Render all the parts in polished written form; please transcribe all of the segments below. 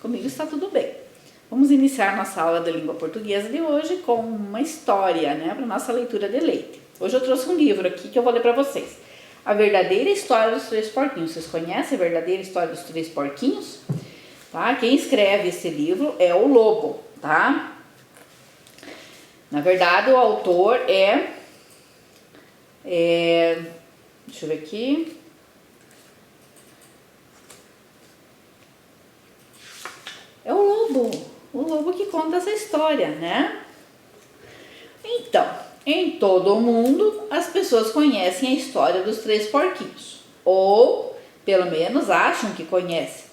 Comigo está tudo bem. Vamos iniciar nossa aula da língua portuguesa de hoje com uma história, né, para nossa leitura de leite. Hoje eu trouxe um livro aqui que eu vou ler para vocês. A verdadeira história dos três porquinhos. Vocês conhecem a verdadeira história dos três porquinhos? Tá? Quem escreve esse livro é o Lobo, tá? Na verdade, o autor deixa eu ver aqui. É o lobo que conta essa história, né? Então, em todo o mundo, as pessoas conhecem a história dos três porquinhos. Ou, pelo menos, acham que conhecem.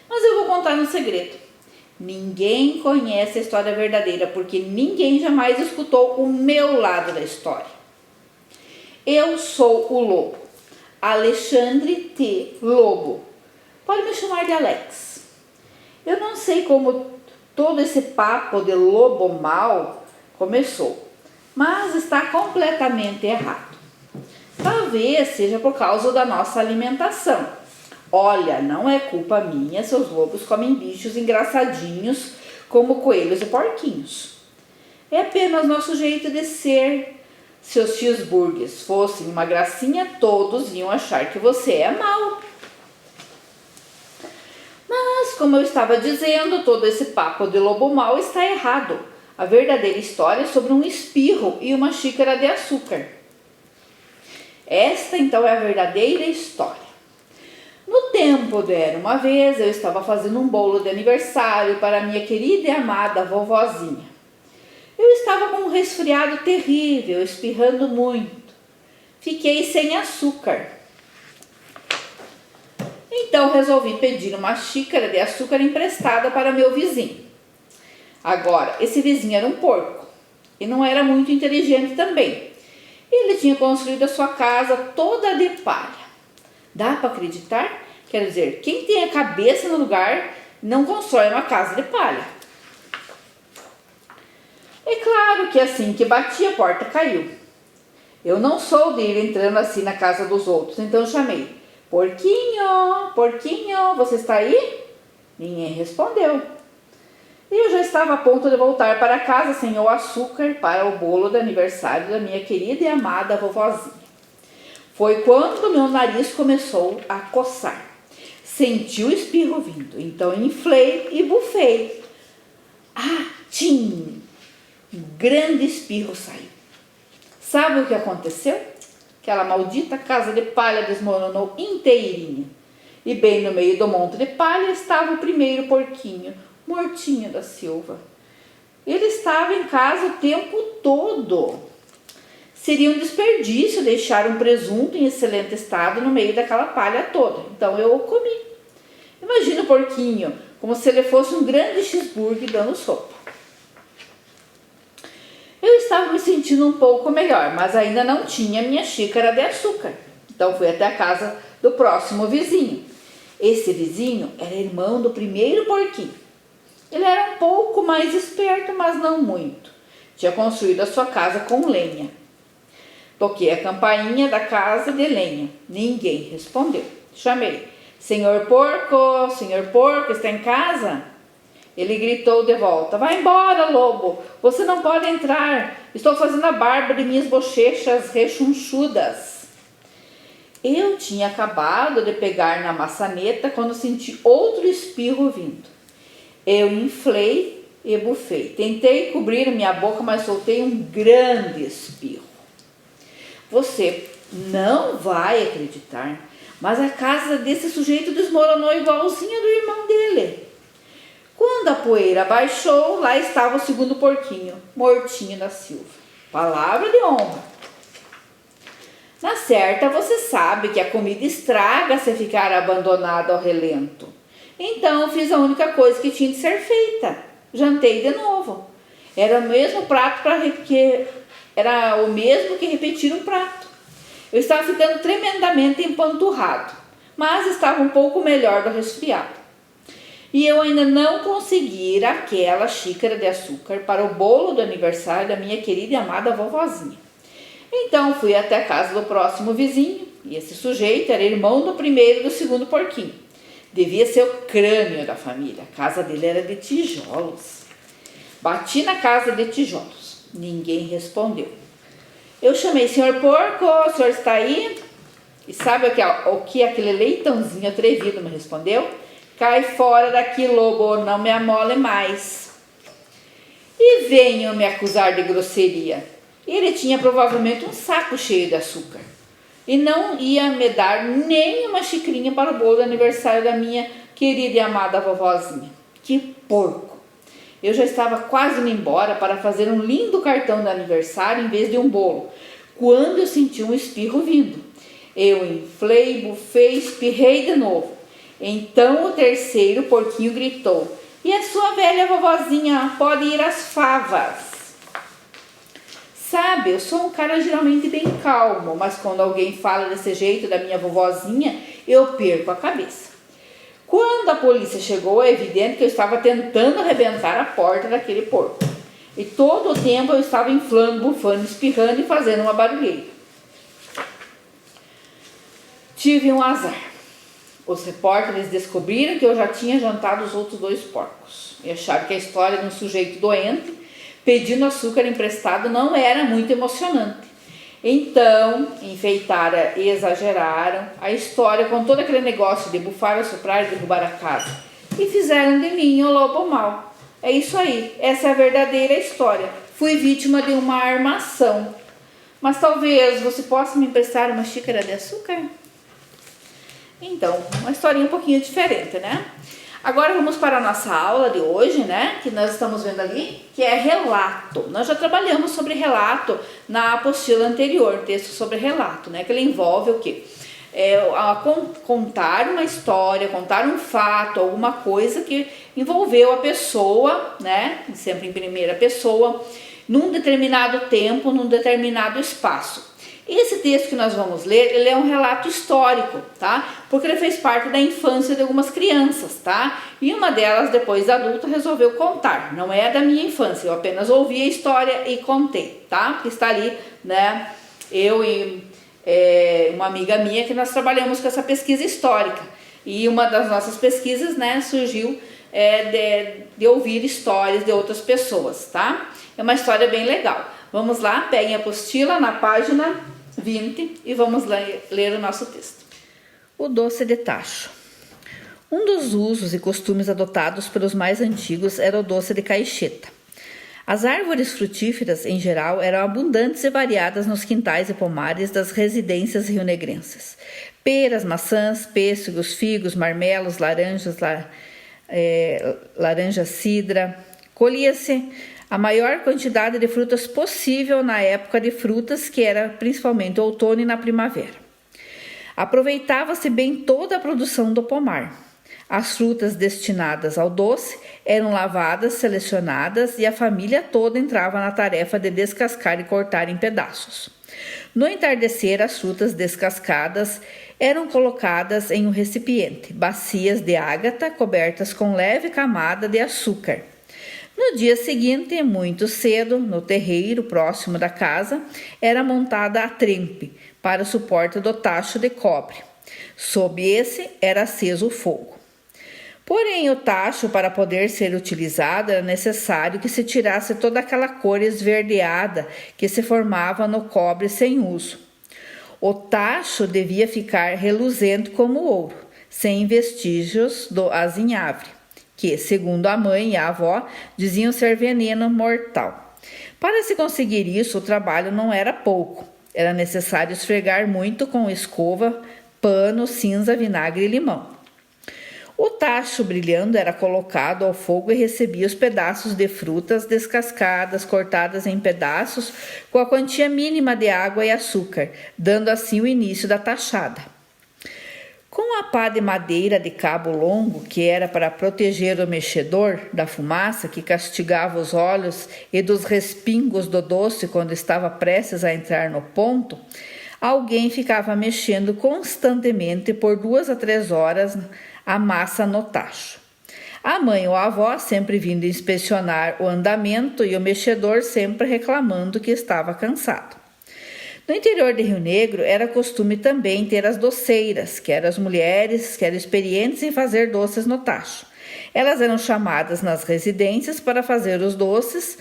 Mas eu vou contar um segredo. Ninguém conhece a história verdadeira, porque ninguém jamais escutou o meu lado da história. Eu sou o Lobo. Alexandre T. Lobo. Pode me chamar de Alex. Eu não sei como todo esse papo de lobo mau começou, mas está completamente errado. Talvez seja por causa da nossa alimentação. Olha, não é culpa minha se os lobos comem bichos engraçadinhos como coelhos e porquinhos. É apenas nosso jeito de ser. Se os cheeseburgers fossem uma gracinha, todos iam achar que você é mau. Mas, como eu estava dizendo, todo esse papo de lobo mau está errado. A verdadeira história é sobre um espirro e uma xícara de açúcar. Esta, então, é a verdadeira história. No tempo de era uma vez, eu estava fazendo um bolo de aniversário para minha querida e amada vovozinha. Eu estava com um resfriado terrível, espirrando muito. Fiquei sem açúcar. Então resolvi pedir uma xícara de açúcar emprestada para meu vizinho. Agora, esse vizinho era um porco e não era muito inteligente também. Ele tinha construído a sua casa toda de palha. Dá para acreditar? Quer dizer, quem tem a cabeça no lugar não constrói uma casa de palha. É claro que assim que bati, a porta caiu. Eu não sou de ir entrando assim na casa dos outros, então chamei: Porquinho, porquinho, você está aí? Ninguém respondeu. Eu já estava a ponto de voltar para casa sem o açúcar para o bolo de aniversário da minha querida e amada vovozinha. Foi quando meu nariz começou a coçar. Senti o espirro vindo, então inflei e bufei. Tchim! Um grande espirro saiu. Sabe o que aconteceu? Aquela maldita casa de palha desmoronou inteirinha. E bem no meio do monte de palha estava o primeiro porquinho, mortinho da Silva. Ele estava em casa o tempo todo. Seria um desperdício deixar um presunto em excelente estado no meio daquela palha toda. Então eu o comi. Imagina o porquinho, como se ele fosse um grande cheeseburger dando sopa. Eu estava me sentindo um pouco melhor, mas ainda não tinha minha xícara de açúcar. Então fui até a casa do próximo vizinho. Esse vizinho era irmão do primeiro porquinho. Ele era um pouco mais esperto, mas não muito. Tinha construído a sua casa com lenha. Toquei a campainha da casa de lenha. Ninguém respondeu. Chamei: Senhor porco, está em casa? Ele gritou de volta: Vai embora, lobo, você não pode entrar, estou fazendo a barba de minhas bochechas rechonchudas. Eu tinha acabado de pegar na maçaneta quando senti outro espirro vindo. Eu inflei e bufei. Tentei cobrir minha boca, mas soltei um grande espirro. Você não vai acreditar, mas a casa desse sujeito desmoronou igualzinha do irmão dele. Quando a poeira baixou, lá estava o segundo porquinho, mortinho da Silva. Palavra de honra. Na certa, você sabe que a comida estraga se ficar abandonada ao relento. Então, fiz a única coisa que tinha de ser feita. Jantei de novo. Era o mesmo que repetir um prato. Eu estava ficando tremendamente empanturrado, mas estava um pouco melhor do resfriado. E eu ainda não consegui aquela xícara de açúcar para o bolo do aniversário da minha querida e amada vovozinha. Então fui até a casa do próximo vizinho, e esse sujeito era irmão do primeiro e do segundo porquinho. Devia ser o crânio da família. A casa dele era de tijolos. Bati na casa de tijolos. Ninguém respondeu. Eu chamei: senhor porco, o senhor está aí? E sabe o que aquele leitãozinho atrevido me respondeu? Cai fora daqui, lobo, não me amole mais. E venham me acusar de grosseria. Ele tinha provavelmente um saco cheio de açúcar. E não ia me dar nem uma xicrinha para o bolo de aniversário da minha querida e amada vovozinha. Que porco! Eu já estava quase indo embora para fazer um lindo cartão de aniversário em vez de um bolo, quando eu senti um espirro vindo. Eu inflei, bufei, espirrei de novo. Então o terceiro porquinho gritou: e a sua velha vovozinha pode ir às favas. Sabe, eu sou um cara geralmente bem calmo, mas quando alguém fala desse jeito da minha vovozinha, eu perco a cabeça. Quando a polícia chegou, é evidente que eu estava tentando arrebentar a porta daquele porco. E todo o tempo eu estava inflando, bufando, espirrando e fazendo uma barulheira. Tive um azar. Os repórteres descobriram que eu já tinha jantado os outros 2 porcos. E acharam que a história de um sujeito doente pedindo açúcar emprestado não era muito emocionante. Então, enfeitaram e exageraram a história com todo aquele negócio de bufar, assoprar e derrubar a casa. E fizeram de mim o lobo mau. É isso aí, essa é a verdadeira história. Fui vítima de uma armação. Mas talvez você possa me emprestar uma xícara de açúcar? Então, uma historinha um pouquinho diferente, né? Agora vamos para a nossa aula de hoje, né? Que nós estamos vendo ali, que é relato. Nós já trabalhamos sobre relato na apostila anterior, texto sobre relato, né? Que ele envolve o quê? Contar uma história, contar um fato, alguma coisa que envolveu a pessoa, né? Sempre em primeira pessoa, num determinado tempo, num determinado espaço. Esse texto que nós vamos ler, ele é um relato histórico, tá? Porque ele fez parte da infância de algumas crianças, tá? E uma delas, depois de adulta, resolveu contar. Não é da minha infância, eu apenas ouvi a história e contei, tá? Que está ali, né? Eu e uma amiga minha que nós trabalhamos com essa pesquisa histórica. E uma das nossas pesquisas, né, surgiu de ouvir histórias de outras pessoas, tá? É uma história bem legal. Vamos lá, peguem a apostila na página 20 e vamos ler o nosso texto. O doce de tacho. Um dos usos e costumes adotados pelos mais antigos era o doce de caixeta. As árvores frutíferas, em geral, eram abundantes e variadas nos quintais e pomares das residências rionegrenses. Peras, maçãs, pêssegos, figos, marmelos, laranja cidra. Colhia-se a maior quantidade de frutas possível na época de frutas, que era principalmente o outono e na primavera. Aproveitava-se bem toda a produção do pomar. As frutas destinadas ao doce eram lavadas, selecionadas e a família toda entrava na tarefa de descascar e cortar em pedaços. No entardecer, as frutas descascadas eram colocadas em um recipiente, bacias de ágata cobertas com leve camada de açúcar. No dia seguinte, muito cedo, no terreiro próximo da casa, era montada a trempe para o suporte do tacho de cobre. Sob esse era aceso o fogo. Porém, o tacho, para poder ser utilizado, era necessário que se tirasse toda aquela cor esverdeada que se formava no cobre sem uso. O tacho devia ficar reluzente como ouro, sem vestígios do azinhavre, que, segundo a mãe e a avó, diziam ser veneno mortal. Para se conseguir isso, o trabalho não era pouco. Era necessário esfregar muito com escova, pano, cinza, vinagre e limão. O tacho brilhando era colocado ao fogo e recebia os pedaços de frutas descascadas, cortadas em pedaços, com a quantia mínima de água e açúcar, dando assim o início da tachada. Com a pá de madeira de cabo longo, que era para proteger o mexedor da fumaça que castigava os olhos e dos respingos do doce quando estava prestes a entrar no ponto, alguém ficava mexendo constantemente por 2 a 3 horas a massa no tacho. A mãe ou a avó sempre vindo inspecionar o andamento e o mexedor sempre reclamando que estava cansado. No interior de Rio Negro era costume também ter as doceiras, que eram as mulheres que eram experientes em fazer doces no tacho. Elas eram chamadas nas residências para fazer os doces,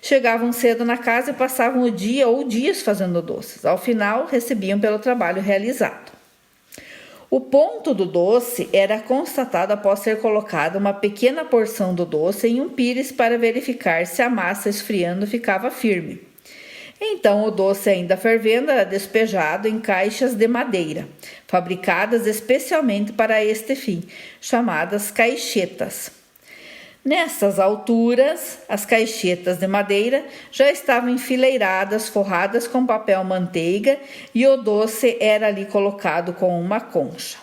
chegavam cedo na casa e passavam o dia ou dias fazendo doces. Ao final, recebiam pelo trabalho realizado. O ponto do doce era constatado após ser colocada uma pequena porção do doce em um pires para verificar se a massa esfriando ficava firme. Então, o doce ainda fervendo era despejado em caixas de madeira, fabricadas especialmente para este fim, chamadas caixetas. Nessas alturas, as caixetas de madeira já estavam enfileiradas, forradas com papel manteiga, e o doce era ali colocado com uma concha.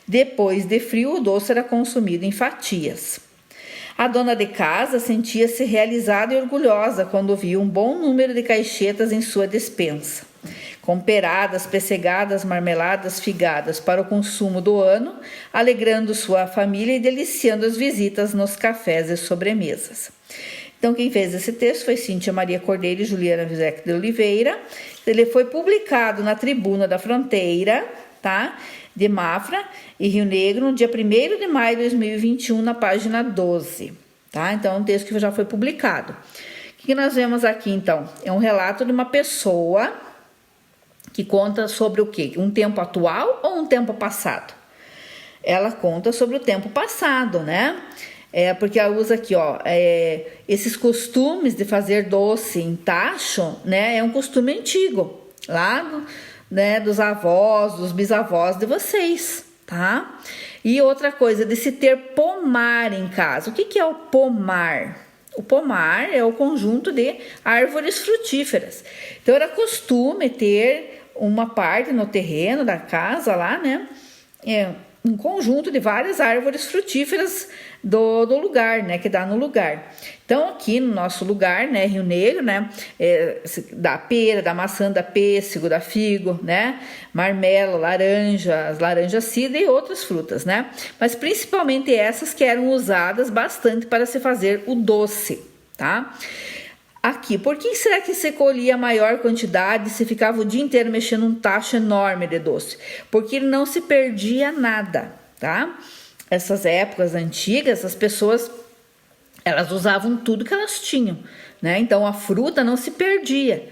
Depois de frio, o doce era consumido em fatias. A dona de casa sentia-se realizada e orgulhosa quando via um bom número de caixetas em sua despensa, com peradas, pessegadas, marmeladas, figadas para o consumo do ano, alegrando sua família e deliciando as visitas nos cafés e sobremesas. Então, quem fez esse texto foi Cíntia Maria Cordeiro e Juliana Vizek de Oliveira. Ele foi publicado na Tribuna da Fronteira, tá? De Mafra e Rio Negro, no dia 1º de maio de 2021, na página 12, tá? Então, é um texto que já foi publicado. O que nós vemos aqui, então? É um relato de uma pessoa que conta sobre o quê? Um tempo atual ou um tempo passado? Ela conta sobre o tempo passado, né? Porque ela usa aqui, ó, esses costumes de fazer doce em tacho, né? É um costume antigo, lá né, dos avós, dos bisavós de vocês, tá? E outra coisa, de se ter pomar em casa. O que é o pomar? O pomar é o conjunto de árvores frutíferas. Então, era costume ter uma parte no terreno da casa lá, né? Um conjunto de várias árvores frutíferas do lugar, né? Que dá no lugar. Então, aqui no nosso lugar, né? Rio Negro, né? Da pera, da maçã, da pêssego, da figo, né? Marmelo, laranjas, laranja-cidra e outras frutas, né? Mas principalmente essas que eram usadas bastante para se fazer o doce, tá? Aqui, por que será que se colhia a maior quantidade se ficava o dia inteiro mexendo um tacho enorme de doce? Porque não se perdia nada, tá? Essas épocas antigas, as pessoas, elas usavam tudo que elas tinham, né? Então, a fruta não se perdia.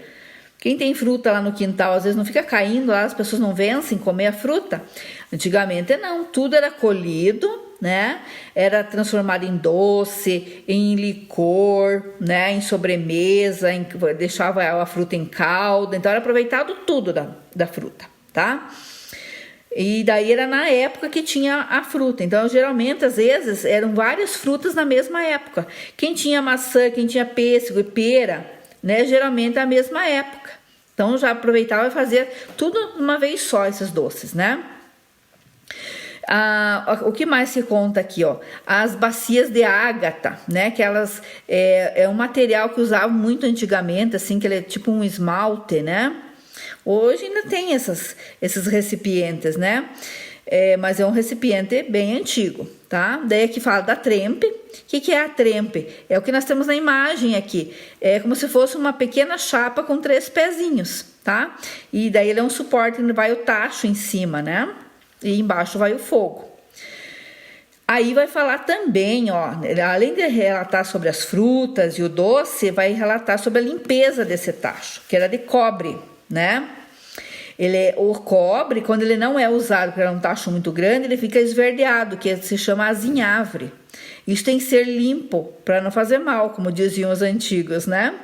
Quem tem fruta lá no quintal, às vezes não fica caindo lá, as pessoas não vencem comer a fruta. Antigamente, não, tudo era colhido, né? Era transformado em doce, em licor, né? Em sobremesa, deixava a fruta em calda. Então, era aproveitado tudo da fruta, tá? E daí era na época que tinha a fruta. Então, geralmente, às vezes, eram várias frutas na mesma época. Quem tinha maçã, quem tinha pêssego e pera, né? Geralmente é a mesma época. Então, já aproveitava e fazia tudo de uma vez só, esses doces, né? O que mais se conta aqui, ó? As bacias de ágata, né? Que elas é um material que usavam muito antigamente, assim, que ele é tipo um esmalte, né? Hoje ainda tem esses recipientes, né? Mas é um recipiente bem antigo, tá? Daí aqui fala da trempe. O que é a trempe? É o que nós temos na imagem aqui. É como se fosse uma pequena chapa com 3 pezinhos, tá? E daí ele é um suporte onde vai o tacho em cima, né? E embaixo vai o fogo. Aí vai falar também, ó, além de relatar sobre as frutas e o doce, vai relatar sobre a limpeza desse tacho, que era de cobre, né? O cobre, quando ele não é usado para um tacho muito grande, ele fica esverdeado, que se chama azinhavre. Isso tem que ser limpo para não fazer mal, como diziam os antigos, né?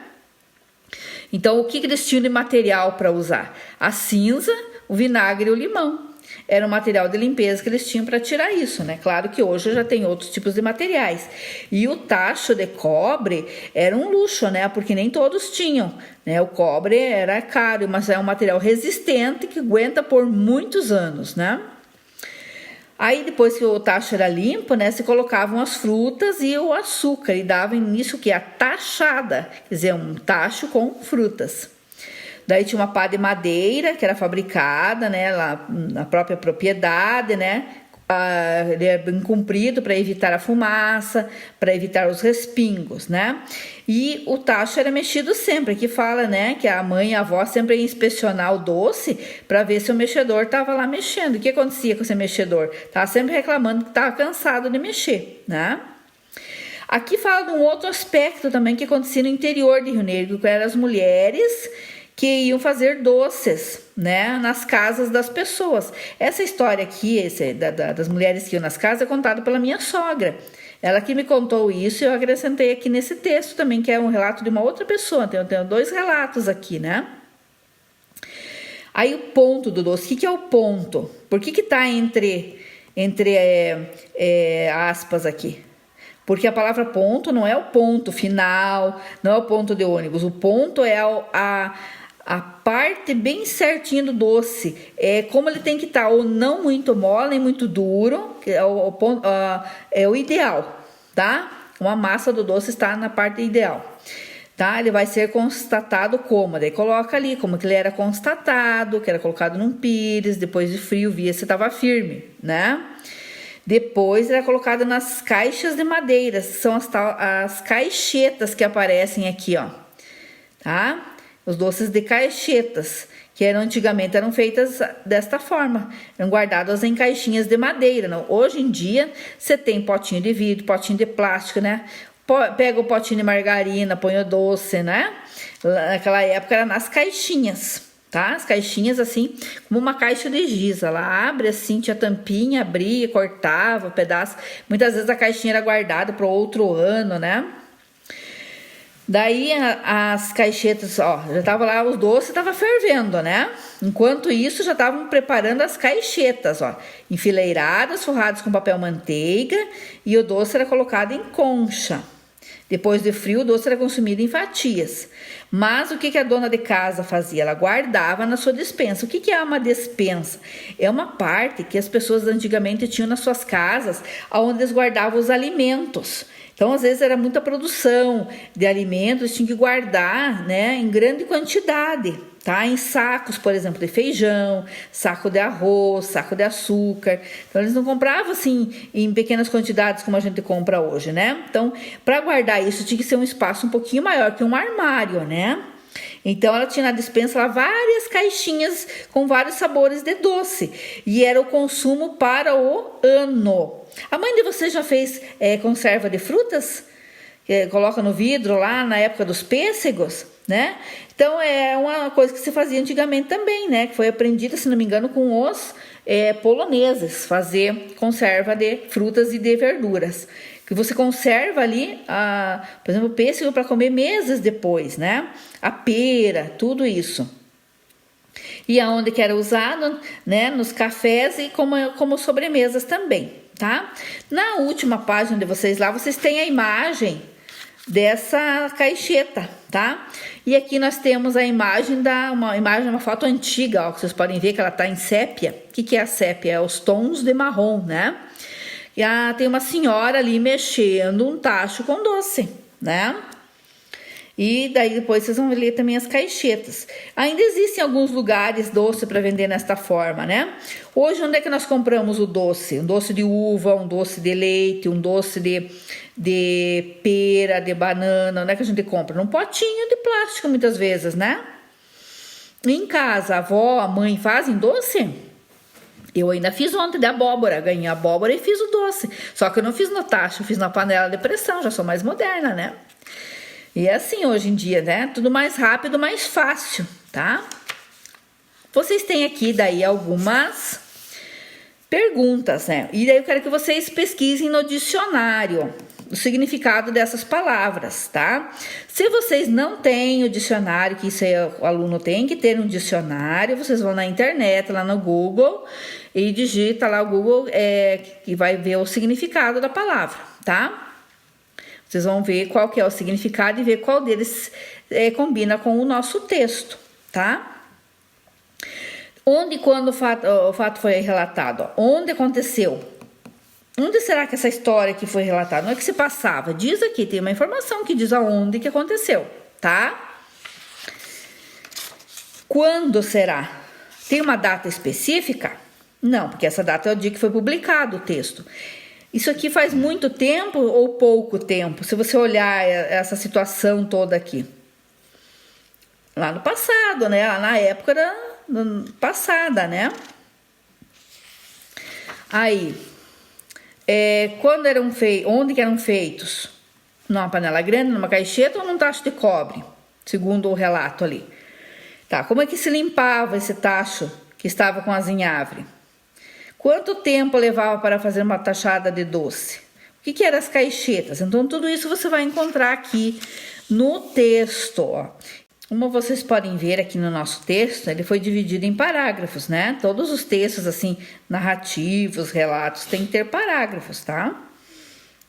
Então, o que eles tinham de material para usar? A cinza, o vinagre e o limão. Era o material de limpeza que eles tinham para tirar isso, né? Claro que hoje já tem outros tipos de materiais. E o tacho de cobre era um luxo, né? Porque nem todos tinham, né? O cobre era caro, mas é um material resistente que aguenta por muitos anos, né? Aí, depois que o tacho era limpo, né? Se colocavam as frutas e o açúcar e davam nisso que é a tachada, quer dizer, um tacho com frutas. Daí tinha uma pá de madeira que era fabricada, né, lá na própria propriedade, né, ele é bem comprido para evitar a fumaça, para evitar os respingos, né? E o tacho era mexido sempre. Aqui fala, né, que a mãe e a avó sempre iam inspecionar o doce para ver se o mexedor estava lá mexendo. O que acontecia com esse mexedor? Tava sempre reclamando que estava cansado de mexer, né? Aqui fala de um outro aspecto também que acontecia no interior de Rio Negro, que eram as mulheres que iam fazer doces, né, nas casas das pessoas. Essa história aqui, das mulheres que iam nas casas, é contada pela minha sogra. Ela que me contou isso e eu acrescentei aqui nesse texto também, que é um relato de uma outra pessoa. Eu tenho 2 relatos aqui, né? Aí o ponto do doce, o que é o ponto? Por que tá entre aspas aqui? Porque a palavra ponto não é o ponto final, não é o ponto de ônibus. O ponto é a parte bem certinha do doce. É como ele tem que estar, ou não muito mole, nem muito duro, que é o ideal, tá? Uma massa do doce está na parte ideal, tá? Ele vai ser constatado como? Daí coloca ali como que ele era constatado, que era colocado num pires, depois de frio, via se estava firme, né? Depois era colocado nas caixas de madeira, são as caixetas que aparecem aqui, ó, tá? Os doces de caixetas, que antigamente eram feitas desta forma, eram guardadas em caixinhas de madeira. Não? Hoje em dia, você tem potinho de vidro, potinho de plástico, né? Pega o potinho de margarina, põe o doce, né? Naquela época era nas caixinhas. Tá? As caixinhas assim, como uma caixa de giz, ela abre assim, tinha tampinha, abria, cortava pedaço, muitas vezes a caixinha era guardada para outro ano, né? Daí as caixetas, ó, já tava lá, os doces tava fervendo, né? Enquanto isso, já estavam preparando as caixetas, ó, enfileiradas, forradas com papel manteiga, e o doce era colocado em concha. Depois de frio, o doce era consumido em fatias. Mas o que a dona de casa fazia? Ela guardava na sua despensa. O que é uma despensa? É uma parte que as pessoas antigamente tinham nas suas casas, onde eles guardavam os alimentos. Então, às vezes, era muita produção de alimentos, tinha que guardar, né, em grande quantidade, tá? Em sacos, por exemplo, de feijão, saco de arroz, saco de açúcar. Então, eles não compravam, assim, em pequenas quantidades como a gente compra hoje, né? Então, para guardar isso, tinha que ser um espaço um pouquinho maior que um armário, né? Então, ela tinha na despensa lá várias caixinhas com vários sabores de doce. E era o consumo para o ano. A mãe de vocês já fez conserva de frutas? Coloca no vidro lá na época dos pêssegos, né? Então, é uma coisa que se fazia antigamente também, né? Que foi aprendida, se não me engano, com os poloneses. Fazer conserva de frutas e de verduras. Que você conserva ali, por exemplo, o pêssego para comer meses depois, né? A pera, tudo isso. E aonde que era usado, né? Nos cafés e como sobremesas também, tá? Na última página de vocês lá, vocês têm a imagem dessa caixeta, tá? E aqui nós temos a imagem uma foto antiga, ó, que vocês podem ver que ela tá em sépia. O que é a sépia? É os tons de marrom, né? E tem uma senhora ali mexendo um tacho com doce, né? E daí depois vocês vão ler também as caixetas. Ainda existem alguns lugares doce para vender nesta forma, né? Hoje, onde é que nós compramos o doce? Um doce de uva, um doce de leite, um doce de pera, de banana. Onde é que a gente compra? Num potinho de plástico, muitas vezes, né? Em casa, a avó, a mãe fazem doce? Eu ainda fiz ontem de abóbora, ganhei abóbora e fiz o doce. Só que eu não fiz no tacho, eu fiz na panela de pressão, já sou mais moderna, né? E é assim hoje em dia, né? Tudo mais rápido, mais fácil, tá? Vocês têm aqui daí algumas perguntas, né? E daí eu quero que vocês pesquisem no dicionário o significado dessas palavras, tá? Se vocês não têm o dicionário, que isso aí o aluno tem que ter um dicionário, vocês vão na internet, lá no Google, e digita lá o Google, que vai ver o significado da palavra, tá? Vocês vão ver qual que é o significado e ver qual deles combina com o nosso texto, tá? Onde, quando o fato foi relatado? Ó, onde aconteceu? Onde será que essa história que foi relatada? Não é que se passava. Diz aqui, tem uma informação que diz aonde que aconteceu, tá? Quando será? Tem uma data específica? Não, porque essa data é o dia que foi publicado o texto. Isso aqui faz muito tempo ou pouco tempo? Se você olhar essa situação toda aqui. Lá no passado, né? Lá na época passada, né? Aí, onde que eram feitos? Numa panela grande, numa caixeta ou num tacho de cobre? Segundo o relato ali. Tá, como é que se limpava esse tacho que estava com azinhavre? Quanto tempo levava para fazer uma tachada de doce? O que eram as caixetas? Então, tudo isso você vai encontrar aqui no texto, ó. Como vocês podem ver aqui no nosso texto, ele foi dividido em parágrafos, né? Todos os textos, assim, narrativos, relatos, tem que ter parágrafos, tá?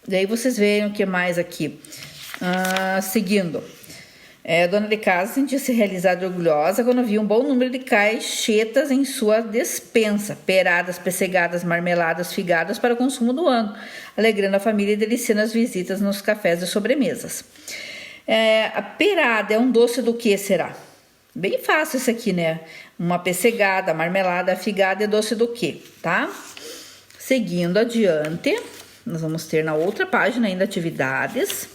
Daí vocês veem o que mais aqui. Seguindo. Dona de casa sentia-se realizada e orgulhosa quando via um bom número de caixetas em sua despensa, peradas, pessegadas, marmeladas, figadas para o consumo do ano, alegrando a família e deliciando as visitas nos cafés e sobremesas. A perada é um doce do que será? Bem fácil isso aqui, né? Uma pessegada, marmelada, figada é doce do que, tá? Seguindo adiante, nós vamos ter na outra página ainda atividades.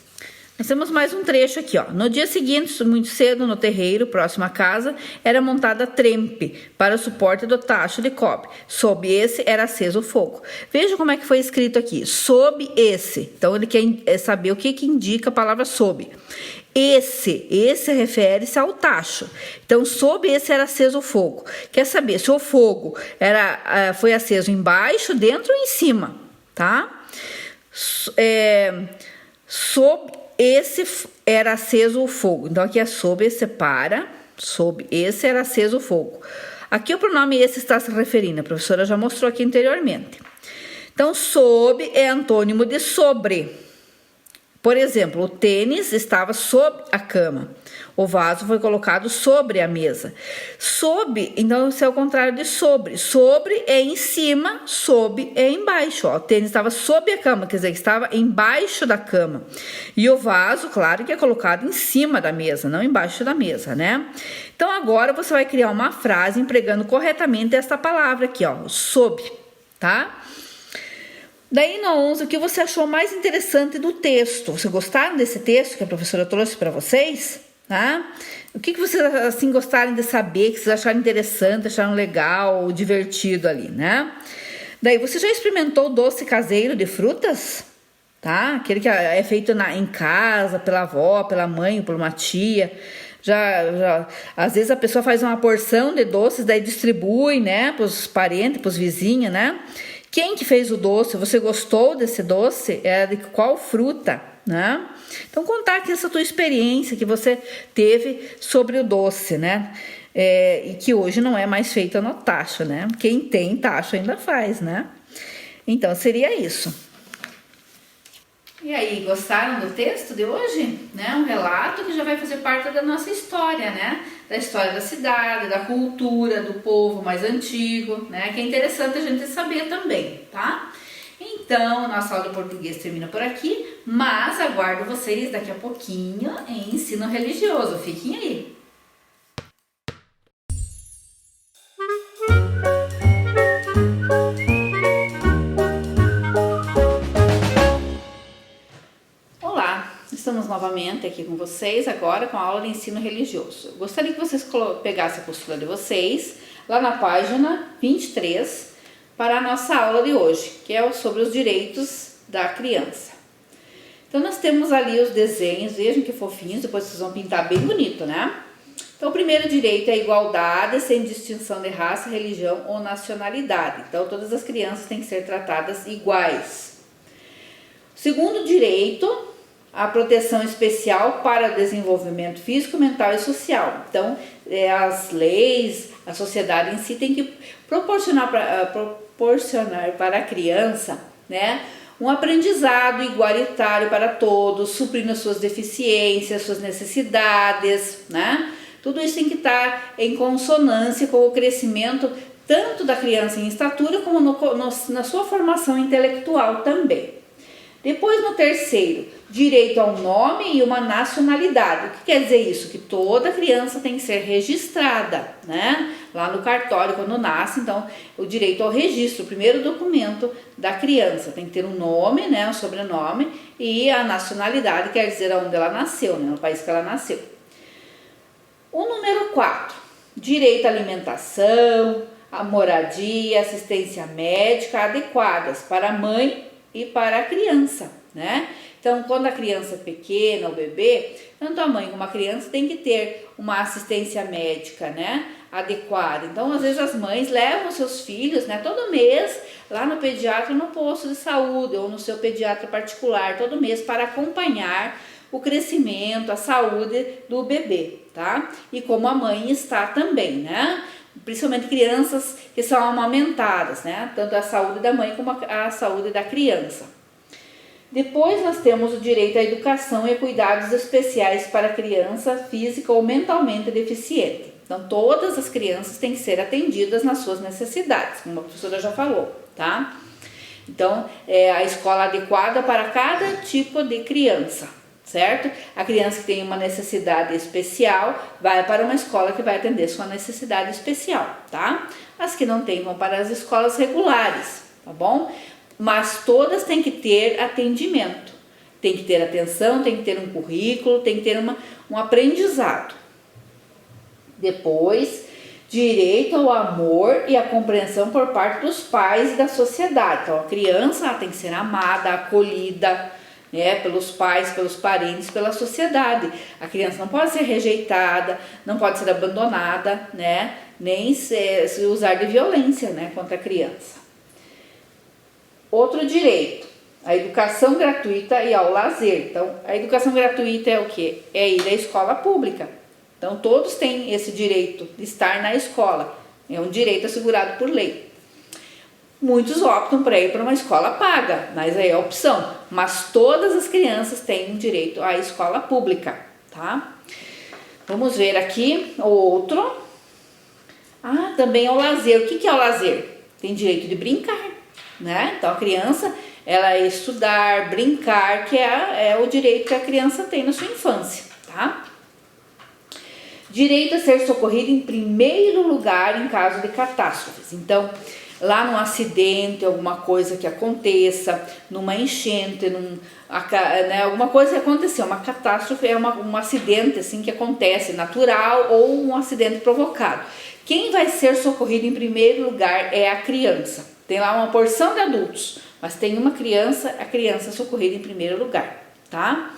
Nós temos mais um trecho aqui, ó. No dia seguinte, muito cedo, no terreiro, próximo à casa, era montada trempe para o suporte do tacho de cobre. Sob esse era aceso o fogo. Veja como é que foi escrito aqui. Sob esse. Então, ele quer saber o que indica a palavra sob. Esse refere-se ao tacho. Então, sob esse era aceso o fogo. Quer saber se o fogo foi aceso embaixo, dentro ou em cima, tá? Sob esse era aceso o fogo. Então, aqui é sob esse sob esse era aceso o fogo. Aqui o pronome esse está se referindo, a professora já mostrou aqui anteriormente. Então, sob é antônimo de sobre. Por exemplo, o tênis estava sob a cama. O vaso foi colocado sobre a mesa. Sob, então isso é o contrário de sobre. Sobre é em cima, sob é embaixo. Ó. O tênis estava sob a cama, quer dizer, que estava embaixo da cama. E o vaso, claro, que é colocado em cima da mesa, não embaixo da mesa, né? Então agora você vai criar uma frase empregando corretamente esta palavra aqui, ó, sob, tá? Daí no 11, o que você achou mais interessante do texto? Vocês gostaram desse texto que a professora trouxe para vocês? Tá? O que vocês assim gostaram de saber, que vocês acharam interessante, acharam legal, divertido ali, né? Daí, você já experimentou o doce caseiro de frutas? Tá? Aquele que é feito em casa, pela avó, pela mãe, por uma tia. Às vezes a pessoa faz uma porção de doces, daí distribui, né, para os parentes, para os vizinhos, né? Quem que fez o doce? Você gostou desse doce? Era de qual fruta, né? Então, contar aqui essa tua experiência que você teve sobre o doce, né? E que hoje não é mais feita no tacho, né? Quem tem tacho ainda faz, né? Então, seria isso. E aí, gostaram do texto de hoje? Né? Um relato que já vai fazer parte da nossa história, né? Da história da cidade, da cultura, do povo mais antigo, né? Que é interessante a gente saber também, tá? Então, nossa aula de português termina por aqui, mas aguardo vocês daqui a pouquinho em ensino religioso. Fiquem aí! Estamos novamente aqui com vocês agora com a aula de ensino religioso. Eu gostaria que vocês pegassem a apostila de vocês lá na página 23 para a nossa aula de hoje, que é sobre os direitos da criança. Então nós temos ali os desenhos, vejam que fofinhos, depois vocês vão pintar bem bonito, né? Então o primeiro direito é a igualdade sem distinção de raça, religião ou nacionalidade. Então todas as crianças têm que ser tratadas iguais. O segundo direito, a proteção especial para o desenvolvimento físico, mental e social. Então, as leis, a sociedade em si tem que proporcionar para a criança, né, um aprendizado igualitário para todos, suprindo as suas deficiências, suas necessidades, né? Tudo isso tem que estar em consonância com o crescimento tanto da criança em estatura como na sua formação intelectual também. Depois, no terceiro, direito a um nome e uma nacionalidade. O que quer dizer isso? Que toda criança tem que ser registrada, né? Lá no cartório, quando nasce, então, o direito ao registro, o primeiro documento da criança. Tem que ter um nome, né? Um sobrenome, e a nacionalidade, quer dizer onde ela nasceu, né? No país que ela nasceu. O número 4, direito à alimentação, a moradia, assistência médica adequadas para a mãe e para a criança, né? Então, quando a criança é pequena, o bebê, tanto a mãe como a criança tem que ter uma assistência médica, né, adequada. Então, às vezes as mães levam seus filhos, né, todo mês lá no pediatra, no posto de saúde ou no seu pediatra particular, todo mês para acompanhar o crescimento, a saúde do bebê, tá? E como a mãe está também, né? Principalmente crianças que são amamentadas, né? Tanto a saúde da mãe como a saúde da criança. Depois nós temos o direito à educação e cuidados especiais para a criança física ou mentalmente deficiente. Então todas as crianças têm que ser atendidas nas suas necessidades, como a professora já falou, tá? Então é a escola adequada para cada tipo de criança, certo? A criança que tem uma necessidade especial vai para uma escola que vai atender sua necessidade especial, tá? As que não têm vão para as escolas regulares, tá bom? Mas todas têm que ter atendimento, tem que ter atenção, tem que ter um currículo, tem que ter um aprendizado. Depois, direito ao amor e à compreensão por parte dos pais e da sociedade. Então, a criança tem que ser amada, acolhida, né, pelos pais, pelos parentes, pela sociedade. A criança não pode ser rejeitada, não pode ser abandonada, né, nem se usar de violência, né, contra a criança. Outro direito, a educação gratuita e ao lazer. Então, a educação gratuita é o quê? É ir à escola pública. Então, todos têm esse direito de estar na escola. É um direito assegurado por lei. Muitos optam para ir para uma escola paga, mas aí é a opção. Mas todas as crianças têm direito à escola pública, tá? Vamos ver aqui o outro. Também é o lazer. O que é o lazer? Tem direito de brincar, né? Então a criança, ela é estudar, brincar, que é o direito que a criança tem na sua infância, tá? Direito a ser socorrido em primeiro lugar em caso de catástrofes. Então, lá num acidente, alguma coisa que aconteça, numa enchente, alguma coisa que aconteceu, uma catástrofe é um acidente assim que acontece, natural ou um acidente provocado. Quem vai ser socorrido em primeiro lugar é a criança. Tem lá uma porção de adultos, mas tem uma criança, a criança socorrida em primeiro lugar, tá?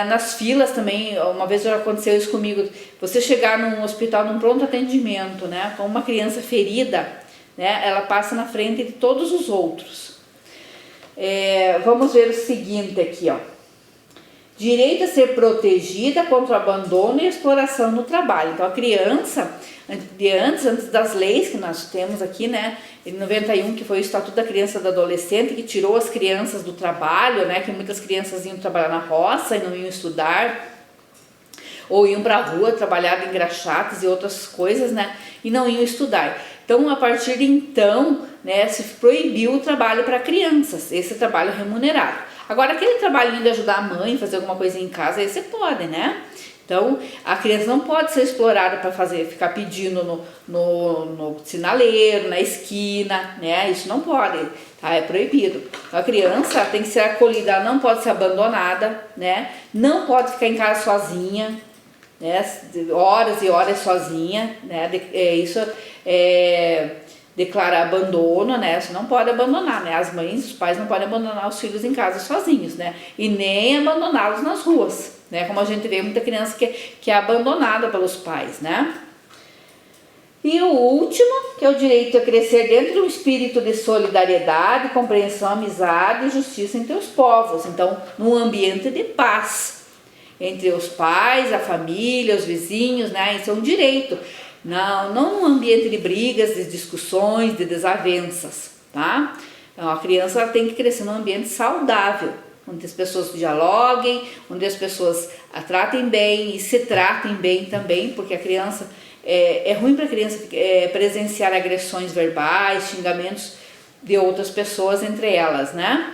Nas filas também, uma vez já aconteceu isso comigo, você chegar num hospital, num pronto atendimento, né, com uma criança ferida, né, ela passa na frente de todos os outros. Vamos ver o seguinte aqui, ó. Direito a ser protegida contra o abandono e exploração no trabalho. Então a criança, antes das leis que nós temos aqui, né, em 91, que foi o Estatuto da Criança e do Adolescente, que tirou as crianças do trabalho, né, que muitas crianças iam trabalhar na roça e não iam estudar, ou iam para a rua trabalhar em engraxates e outras coisas, né, e não iam estudar. Então, a partir de então, né, se proibiu o trabalho para crianças, esse trabalho remunerado. Agora, aquele trabalhinho de ajudar a mãe, fazer alguma coisa em casa, aí você pode, né? Então, a criança não pode ser explorada para ficar pedindo no sinaleiro, na esquina, né? Isso não pode, tá? É proibido. Então, a criança tem que ser acolhida, ela não pode ser abandonada, né? Não pode ficar em casa sozinha, né? Horas e horas sozinha, né? Isso é declarar abandono, né? Você não pode abandonar, né? As mães, os pais não podem abandonar os filhos em casa sozinhos, né? E nem abandoná-los nas ruas, né? Como a gente vê muita criança que é abandonada pelos pais, né? E o último, que é o direito a crescer dentro de um espírito de solidariedade, compreensão, amizade e justiça entre os povos. Então, num ambiente de paz entre os pais, a família, os vizinhos, né? Isso é um direito. Não num ambiente de brigas, de discussões, de desavenças, tá? Então, a criança tem que crescer num ambiente saudável, onde as pessoas dialoguem, onde as pessoas a tratem bem e se tratem bem também, porque a criança, é ruim para a criança presenciar agressões verbais, xingamentos de outras pessoas entre elas, né?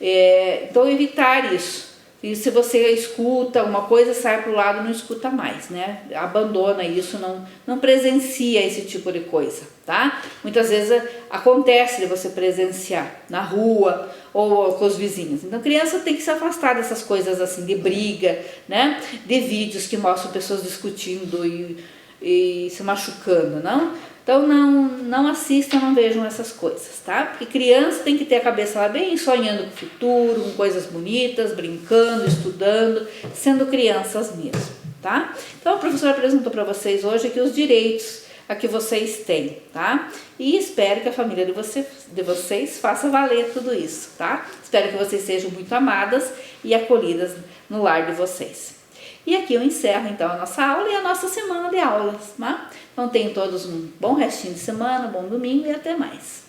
Então evitar isso. E se você escuta uma coisa, sai para o lado, não escuta mais, né? Abandona isso, não presencia esse tipo de coisa, tá? Muitas vezes acontece de você presenciar na rua ou com os vizinhos. Então, criança tem que se afastar dessas coisas assim, de briga, né? De vídeos que mostram pessoas discutindo e se machucando, não? Então não assistam, não vejam essas coisas, tá? Porque criança tem que ter a cabeça lá bem sonhando com o futuro, com coisas bonitas, brincando, estudando, sendo crianças mesmo, tá? Então a professora apresentou para vocês hoje aqui os direitos a que vocês têm, tá? E espero que a família de vocês faça valer tudo isso, tá? Espero que vocês sejam muito amadas e acolhidas no lar de vocês. E aqui eu encerro então a nossa aula e a nossa semana de aulas, tá? Então tenham todos um bom restinho de semana, bom domingo e até mais.